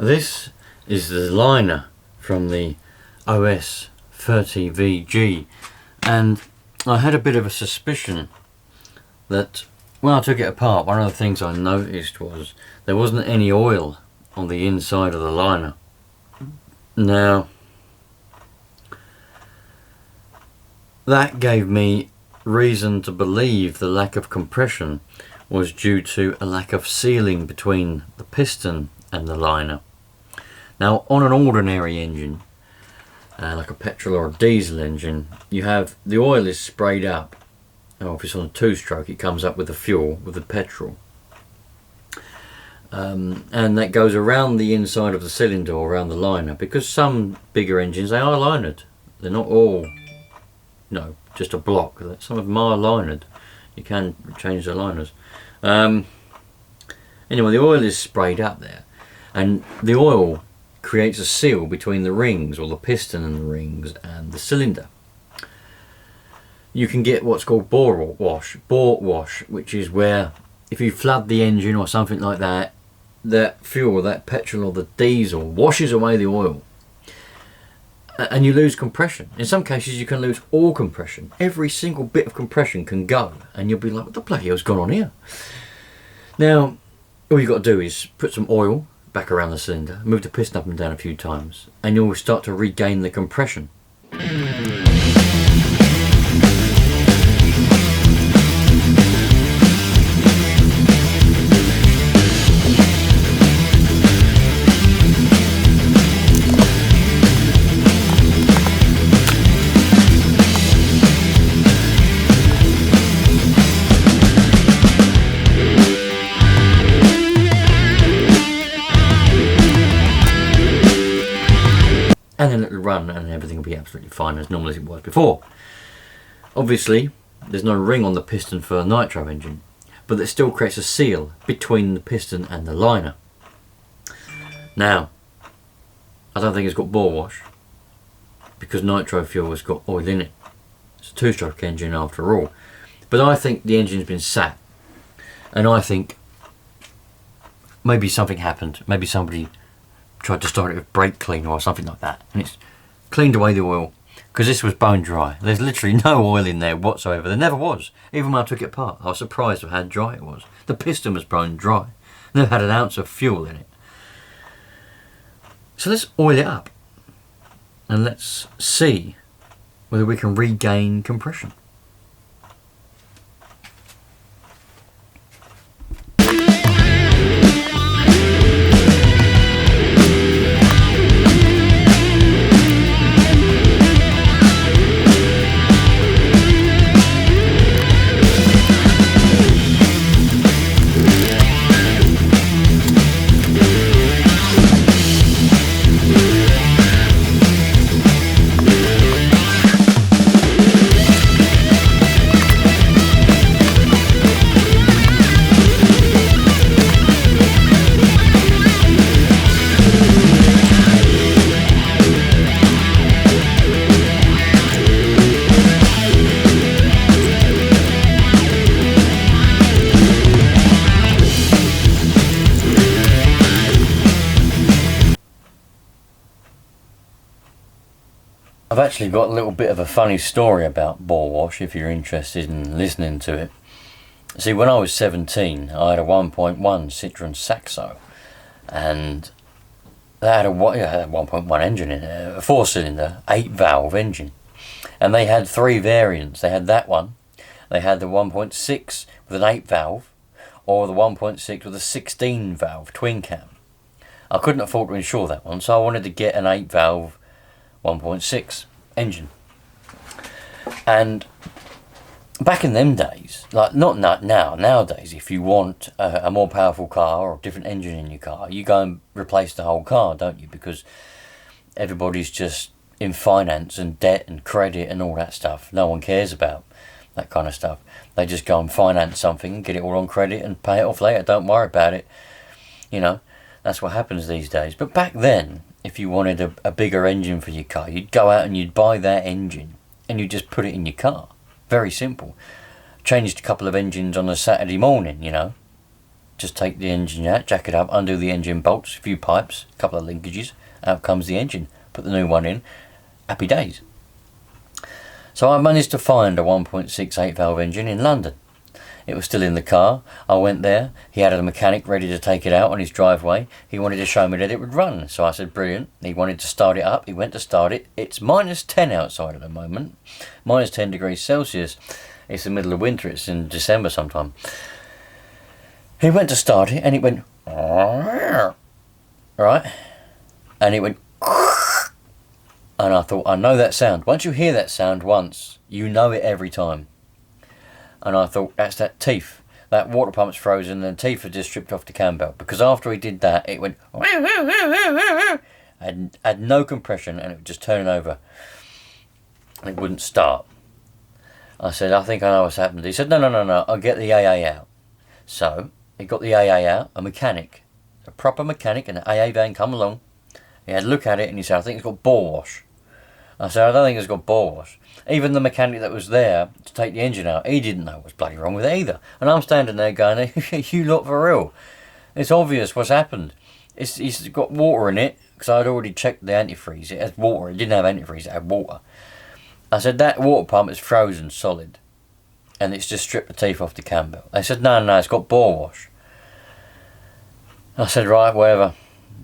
This is the liner from the OS 30VG, and I had a bit of a suspicion that when I took it apart, one of the things I noticed was there wasn't any oil on the inside of the liner. Now, that gave me reason to believe the lack of compression was due to a lack of sealing between the piston and the liner. Now, on an ordinary engine, like a petrol or a diesel engine, you have the oil is sprayed up. Now, if it's on a two-stroke, it comes up with the fuel, with the petrol. And that goes around the inside of the cylinder or around the liner, because some bigger engines, they are linered. They're not all, just a block. Some of them are linered. You can change the liners. Anyway, the oil is sprayed up there, and the oil creates a seal between the rings, or the piston and the rings, and the cylinder. You can get what's called bore wash, which is where if you flood the engine or something like that, that fuel, that petrol or the diesel washes away the oil, and you lose compression. In some cases you can lose all compression. Every single bit of compression can go, and you'll be like, what the bloody hell's gone on here? Now, all you've got to do is put some oil back around the cylinder, move the piston up and down a few times, and you'll start to regain the compression. And then it'll run and everything will be absolutely fine as normal as it was before. Obviously, there's no ring on the piston for a Nitro engine, but that still creates a seal between the piston and the liner. Now, I don't think it's got bore wash, because Nitro fuel has got oil in it. It's a two-stroke engine after all. But I think the engine's been sat, and I think maybe something happened. Maybe somebody tried to start it with brake cleaner or something like that, and it's cleaned away the oil, because this was bone dry. There's literally no oil in there whatsoever. There never was. Even when I took it apart, I was surprised at how dry it was. The piston was bone dry. Never had an ounce of fuel in it. So let's oil it up, and let's see whether we can regain compression. I've actually got a little bit of a funny story about bore wash if you're interested in listening to it. See, when I was 17, I had a 1.1 Citroen Saxo, and that had a 1.1 engine in it, a 4-cylinder, 8-valve engine. And they had 3 variants. They had that one, they had the 1.6 with an 8-valve, or the 1.6 with a 16-valve twin cam. I couldn't afford to insure that one, so I wanted to get an 8-valve 1.6 engine. And back in them days, like not now, nowadays, if you want a more powerful car or a different engine in your car, you go and replace the whole car, don't you? Because everybody's just in finance and debt and credit and all that stuff. No one cares about that kind of stuff. They just go and finance something and get it all on credit and pay it off later. Don't worry about it. That's what happens these days. But back then, if you wanted a bigger engine for your car, you'd go out and you'd buy that engine and you'd just put it in your car. Very simple. Changed a couple of engines on a Saturday morning, just take the engine out, jack it up, undo the engine bolts, a few pipes, a couple of linkages, out comes the engine, put the new one in, happy days. So I managed to find a 1.68 valve engine in London. It was still in the car. I went there. He had a mechanic ready to take it out on his driveway. He wanted to show me that it would run. So I said, brilliant. He wanted to start it up. He went to start it. It's -10 outside at the moment. -10 degrees Celsius. It's the middle of winter. It's in December sometime. He went to start it and it went, right? And it went, and I thought, I know that sound. Once you hear that sound once, you know it every time. And I thought, that's that teeth. That water pump's frozen and the teeth are just stripped off the cam belt. Because after he did that, it went, had no compression and it was just turning over. It wouldn't start. I said, I think I know what's happened. He said, no, I'll get the AA out. So, he got the AA out, a mechanic. A proper mechanic in an AA van come along. He had a look at it and he said, I think it's got bore wash. I said, I don't think it's got bore wash. Even the mechanic that was there to take the engine out, he didn't know what's bloody wrong with it either. And I'm standing there going, you lot for real. It's obvious what's happened. It's got water in it, because I'd already checked the antifreeze. It has water. It didn't have antifreeze, it had water. I said, that water pump is frozen solid. And it's just stripped the teeth off the cam belt. They said, no, it's got bore wash. I said, right, whatever.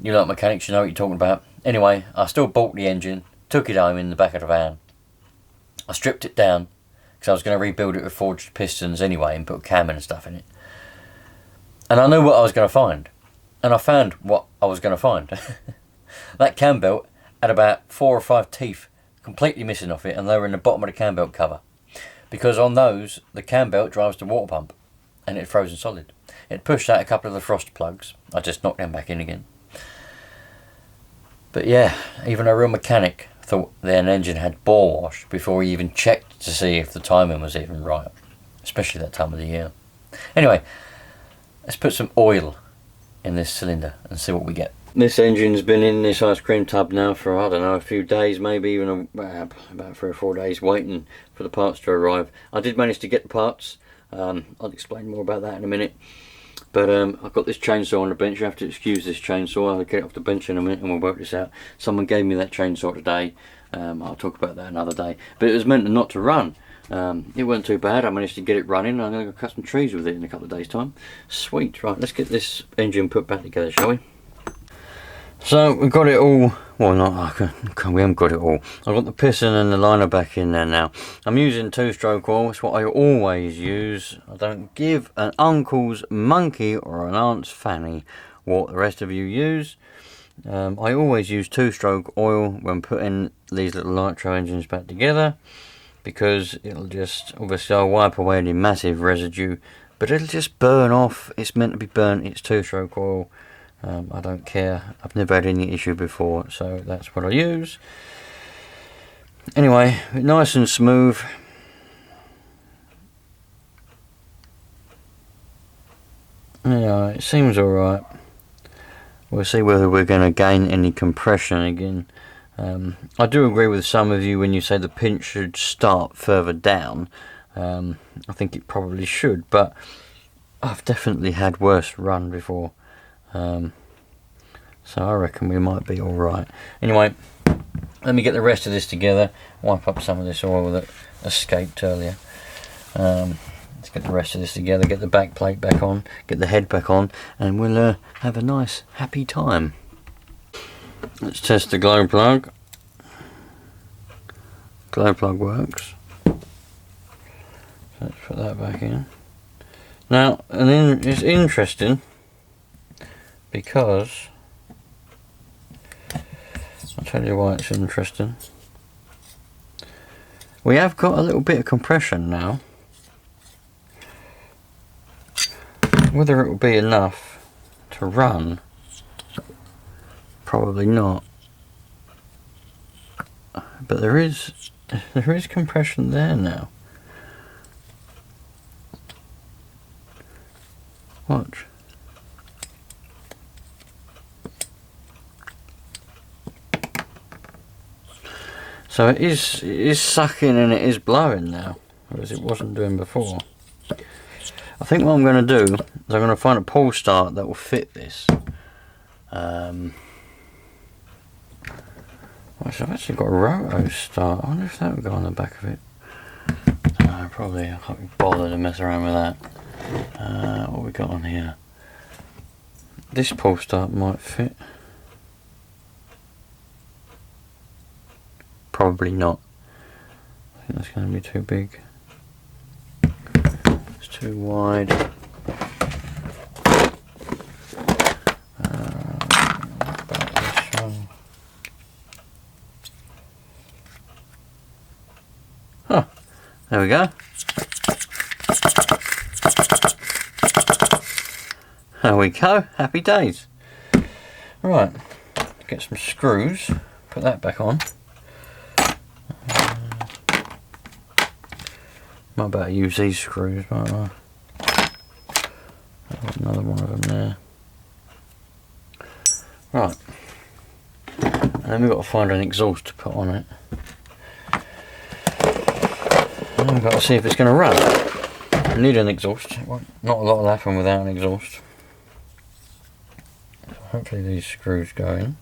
You lot mechanics, you know what you're talking about. Anyway, I still bought the engine, took it home in the back of the van. I stripped it down because I was going to rebuild it with forged pistons anyway and put cam and stuff in it. And I knew what I was going to find. And I found what I was going to find. That cam belt had about 4 or 5 teeth completely missing off it, and they were in the bottom of the cam belt cover. Because on those, the cam belt drives the water pump and it's frozen solid. It pushed out a couple of the frost plugs. I just knocked them back in again. But yeah, even a real mechanic thought their engine had bore wash before he even checked to see if the timing was even right, especially that time of the year. Anyway, let's put some oil in this cylinder and see what we get. This engine's been in this ice cream tub now for, I don't know, a few days, maybe even about 3 or 4 days, waiting for the parts to arrive. I did manage to get the parts. I'll explain more about that in a minute. But I've got this chainsaw on the bench. You have to excuse this chainsaw. I'll get it off the bench in a minute and we'll work this out. Someone gave me that chainsaw today. I'll talk about that another day. But it was meant not to run. It wasn't too bad. I managed to get it running. I'm going to go cut some trees with it in a couple of days' time. Sweet. Right, let's get this engine put back together, shall we? So we've got it all. Well, we haven't got it all. I've got the piston and the liner back in there now. I'm using 2-stroke oil. It's what I always use. I don't give an uncle's monkey or an aunt's fanny what the rest of you use. I always use 2-stroke oil when putting these little Nitro engines back together, because it'll just, obviously I'll wipe away any massive residue, but it'll just burn off. It's meant to be burnt. It's 2-stroke oil. I don't care. I've never had any issue before, so that's what I use. Anyway, nice and smooth. Yeah, it seems alright. We'll see whether we're going to gain any compression again. I do agree with some of you when you say the pinch should start further down. I think it probably should, but I've definitely had worse run before. So I reckon we might be alright. Anyway, let me get the rest of this together, wipe up some of this oil that escaped earlier. Let's get the rest of this together, get the back plate back on, get the head back on, and we'll have a nice happy time. Let's test the glow plug. Glow plug works. Let's put that back in. Now, and then it's interesting, because I'll tell you why it's interesting. We have got a little bit of compression now. Whether it will be enough to run, probably not. But there is compression there now. Watch. So it is sucking and it is blowing now, whereas it wasn't doing before. I think what I'm going to do is I'm going to find a pull start that will fit this. I've actually got a roto start. I wonder if that would go on the back of it. Probably. I can't be bothered to mess around with that. What we got on here? This pull start might fit. Probably not. I think that's going to be too big. It's too wide. What about this one? Huh. There we go. There we go. Happy days. Right. Get some screws. Put that back on. Might better use these screws, might I? Another one of them there. Right. And then we've got to find an exhaust to put on it. And we've got to see if it's going to run. I need an exhaust. Not a lot will happen without an exhaust. So hopefully these screws go in.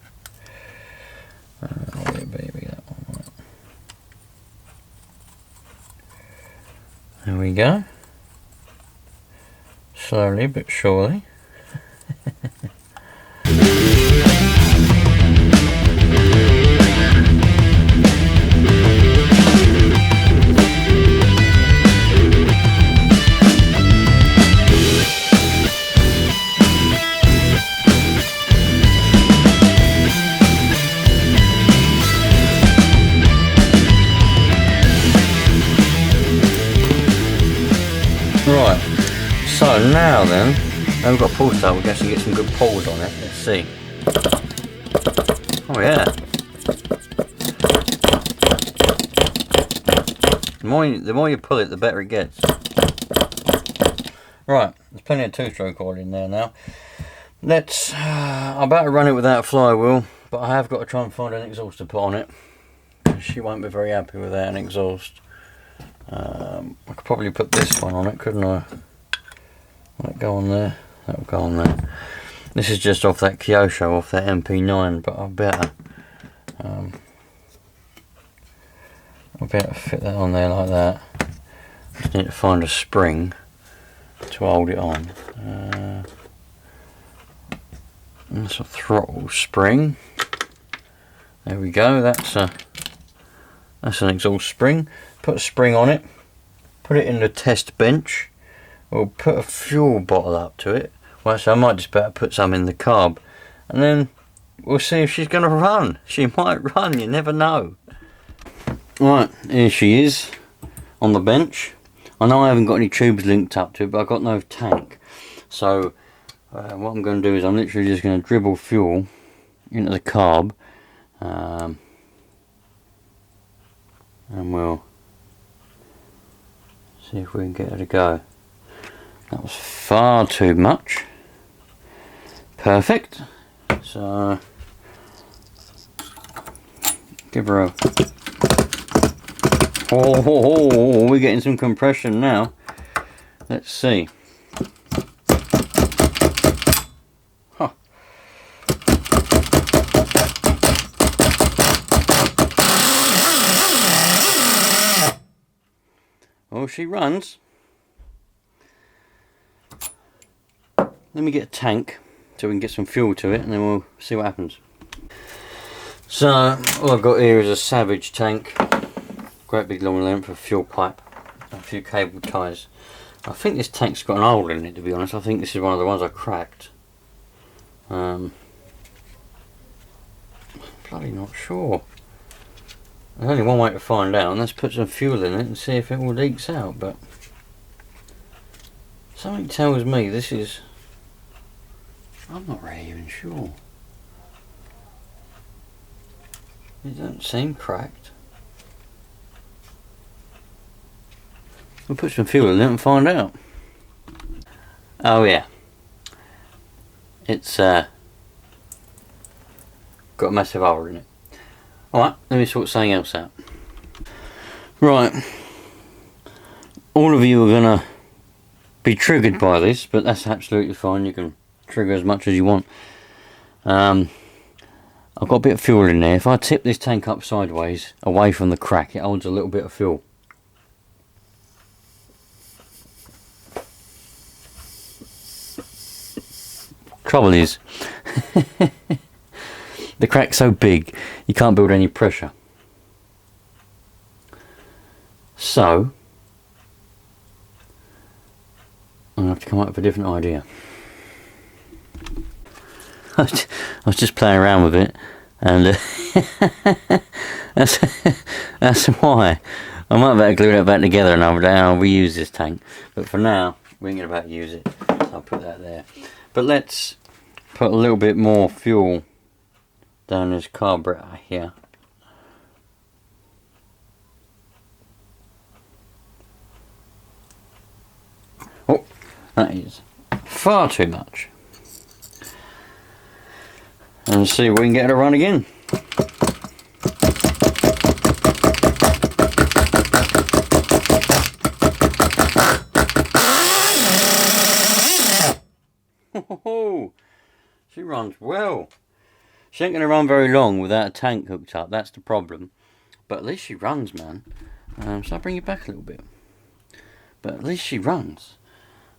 Oh yeah, baby, that one. Right. There we go. Slowly but surely. Right, so now then, we've got a pull start, we can actually get some good pulls on it. Let's see. Oh yeah. The more you pull it, the better it gets. Right, there's plenty of two-stroke oil in there now. I'm about to run it without a flywheel, but I have got to try and find an exhaust to put on it. She won't be very happy without an exhaust. I could probably put this one on it, couldn't I? Might go on there. That'll go on there. This is just off that Kyosho, off that MP9, but I'll better fit that on there like that. Just need to find a spring to hold it on. That's a throttle spring. There we go. That's an exhaust spring. Put a spring on it. Put it in the test bench. We'll put a fuel bottle up to it. Well, so I might just better put some in the carb, and then we'll see if she's going to run. She might run. You never know. Right, here she is on the bench. I know I haven't got any tubes linked up to it, but I've got no tank. So what I'm going to do is I'm literally just going to dribble fuel into the carb, and we'll see if we can get her to go. That was far too much. Perfect. So give her a... Oh, we're getting some compression now. Let's see. Huh. Oh, she runs. Let me get a tank so we can get some fuel to it, and then we'll see what happens. So all I've got here is a Savage tank. Great big long length of fuel pipe, a few cable ties. I think this tank's got an hole in it, to be honest. I think this is one of the ones I cracked. Bloody not sure. There's only one way to find out, and let's put some fuel in it and see if it all leaks out. But something tells me this is... I'm not really even sure. It doesn't seem cracked. We'll put some fuel in it and find out. Oh yeah. It's got a massive hole in it. Alright, let me sort something else out. Right. All of you are gonna be triggered by this, but that's absolutely fine. You can trigger as much as you want. I've got a bit of fuel in there. If I tip this tank up sideways away from the crack, it holds a little bit of fuel. Trouble is, the crack's so big you can't build any pressure. So I'm going to have to come up with a different idea. I was just playing around with it, and that's why. I might better glue that back together another day and I'll reuse this tank. But for now, we ain't going to about use it. So I'll put that there. But let's put a little bit more fuel down this carburetor here. Oh, that is far too much. And see if we can get it to run again. She runs well. She ain't going to run very long without a tank hooked up, that's the problem. But at least she runs, man. So I'll bring it back a little bit. But at least she runs.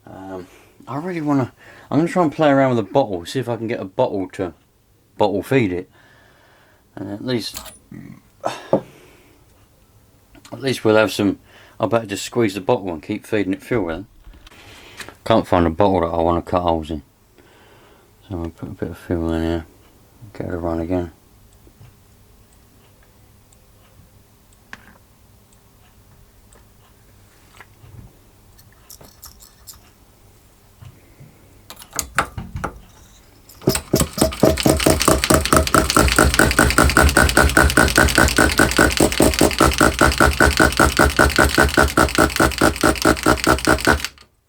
I really want to... I'm going to try and play around with a bottle, see if I can get a bottle to bottle feed it. And at least we'll have some... I better just squeeze the bottle and keep feeding it fuel then. Can't find a bottle that I want to cut holes in. So I'll put a bit of fuel in here. Get it to run again.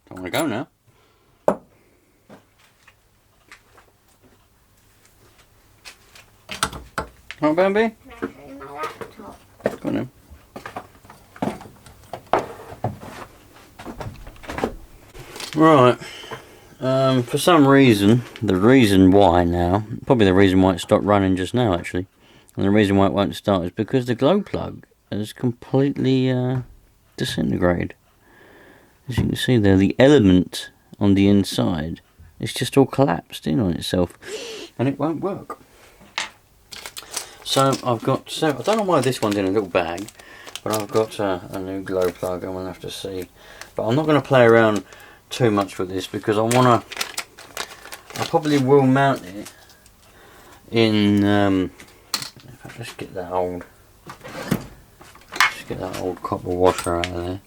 Don't want to go now. Right, Bambi? Go on then. Right. For some reason, the reason why now, probably the reason why it stopped running just now actually, and the reason why it won't start is because the glow plug has completely disintegrated. As you can see there, the element on the inside is just all collapsed in on itself, and it won't work. So I've got, I don't know why this one's in a little bag, but I've got a new glow plug. I'm going to have to see, but I'm not going to play around too much with this because I probably will mount it in in fact, let's get that old copper washer out of there.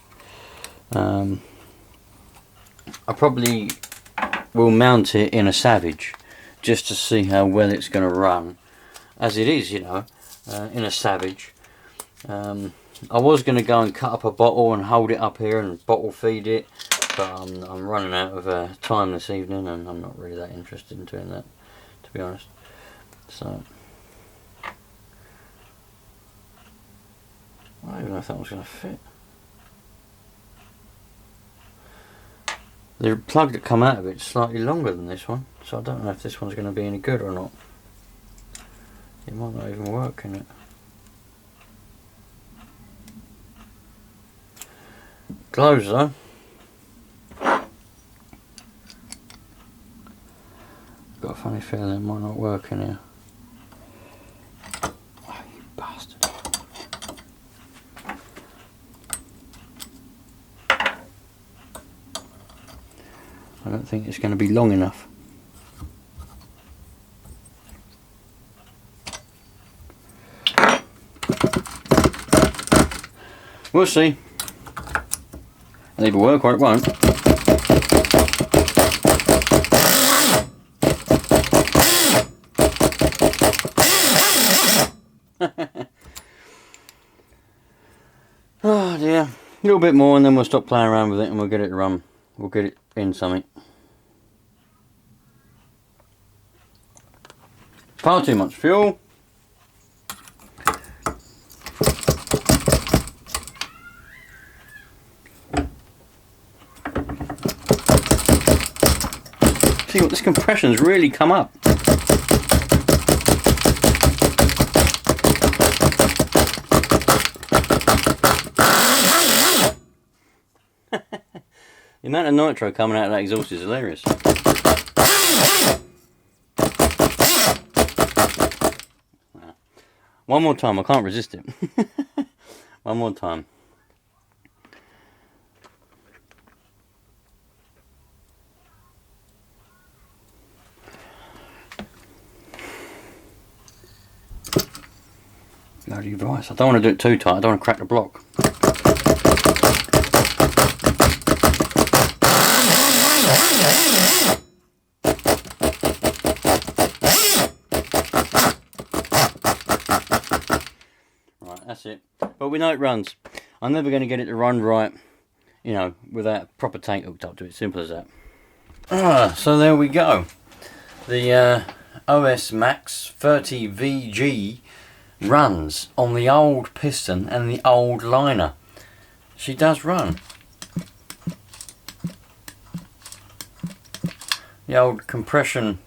I probably will mount it in a Savage just to see how well it's going to run as it is, you know, in a Savage. I was going to go and cut up a bottle and hold it up here and bottle feed it, but I'm running out of time this evening and I'm not really that interested in doing that, to be honest. So I don't even know if that was going to fit. The plug that come out of it is slightly longer than this one, so I don't know if this one's going to be any good or not. It might not even work, can it? Glows though. Got a funny feeling it might not work in here. Oh, you bastard. I don't think it's going to be long enough. We'll see. It'll either work or it won't. Oh dear. A little bit more and then we'll stop playing around with it and we'll get it to run. We'll get it in something. Far too much fuel. See what, this compression's really come up. The amount of nitro coming out of that exhaust is hilarious. One more time, I can't resist it. One more time. Bloody right, I don't want to do it too tight, I don't want to crack the block. Right, that's it. But we know it runs. I'm never going to get it to run right, you know, without a proper tank hooked up to it. Simple as that. So there we go. The OS Max 30VG runs on the old piston and the old liner. She does run. The old compression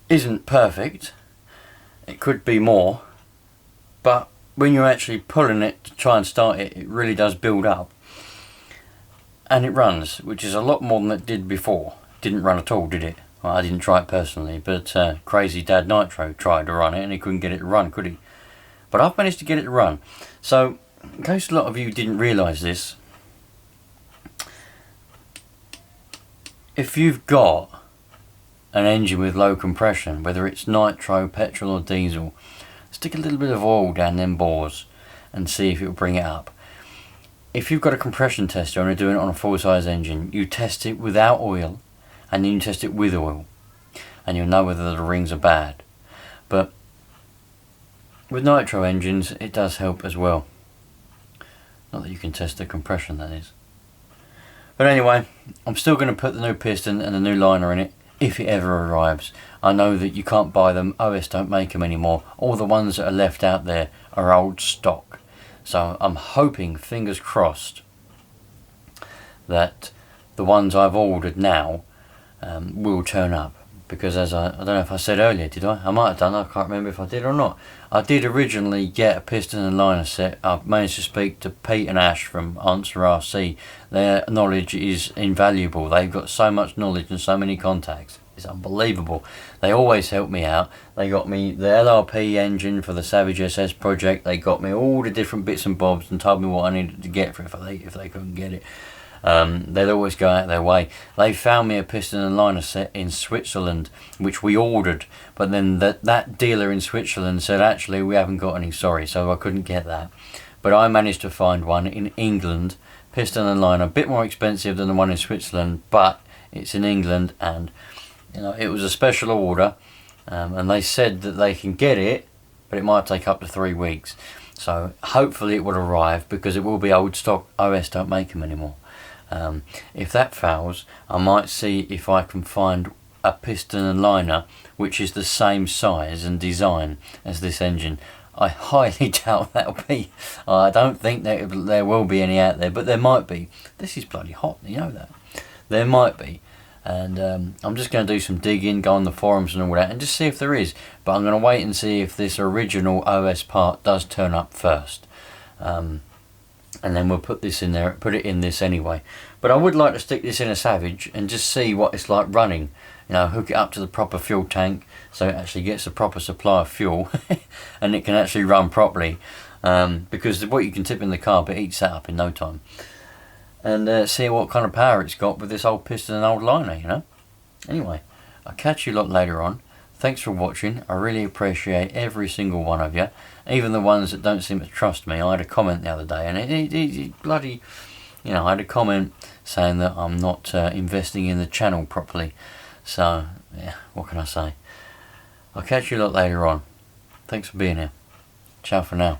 isn't perfect. It could be more, but when you're actually pulling it to try and start it, it really does build up. And it runs, which is a lot more than it did before. Didn't run at all, did it? Well, I didn't try it personally, but crazy Dad Nitro tried to run it and he couldn't get it to run, could he? But I've managed to get it to run. So, in case a lot of you didn't realise this, if you've got an engine with low compression, whether it's nitro, petrol or diesel, stick a little bit of oil down them bores and see if it will bring it up. If you've got a compression tester and you're doing it on a full-size engine, you test it without oil and then you test it with oil and you'll know whether the rings are bad. But with nitro engines it does help as well. Not that you can test the compression, that is. But anyway, I'm still going to put the new piston and the new liner in it if it ever arrives. I know that you can't buy them, OS don't make them anymore. All the ones that are left out there are old stock. So I'm hoping, fingers crossed, that the ones I've ordered now will turn up. Because as I don't know if I said earlier, did I? I might have done, I can't remember if I did or not. I did originally get a piston and liner set. I've managed to speak to Pete and Ash from Answer RC. Their knowledge is invaluable. They've got so much knowledge and so many contacts. It's unbelievable. They always help me out. They got me the LRP engine for the Savage SS project. They got me all the different bits and bobs and told me what I needed to get for if they couldn't get it. They'd always go out their way. They found me a piston and liner set in Switzerland, which we ordered, but then that dealer in Switzerland said, actually, we haven't got any, sorry, so I couldn't get that. But I managed to find one in England, piston and liner, a bit more expensive than the one in Switzerland, but it's in England, and you know, it was a special order, and they said that they can get it, but it might take up to 3 weeks. So hopefully it will arrive, because it will be old stock. OS don't make them anymore. If that fails, I might see if I can find a piston and liner which is the same size and design as this engine. I highly doubt that'll be. I don't think there will be any out there, but there might be. This is bloody hot, you know that. There might be. And I'm just going to do some digging, go on the forums and all that, and just see if there is. But I'm going to wait and see if this original OS part does turn up first. And then we'll put this in there, put it in this anyway. But I would like to stick this in a Savage and just see what it's like running. You know, hook it up to the proper fuel tank so it actually gets a proper supply of fuel and it can actually run properly. Because what you can tip in the carb, it eats that up in no time. And see what kind of power it's got with this old piston and old liner, you know. Anyway, I'll catch you a lot later on. Thanks for watching. I really appreciate every single one of you, even the ones that don't seem to trust me. I had a comment the other day, and it bloody, you know, I had a comment saying that I'm not investing in the channel properly. So, yeah, what can I say? I'll catch you a lot later on. Thanks for being here. Ciao for now.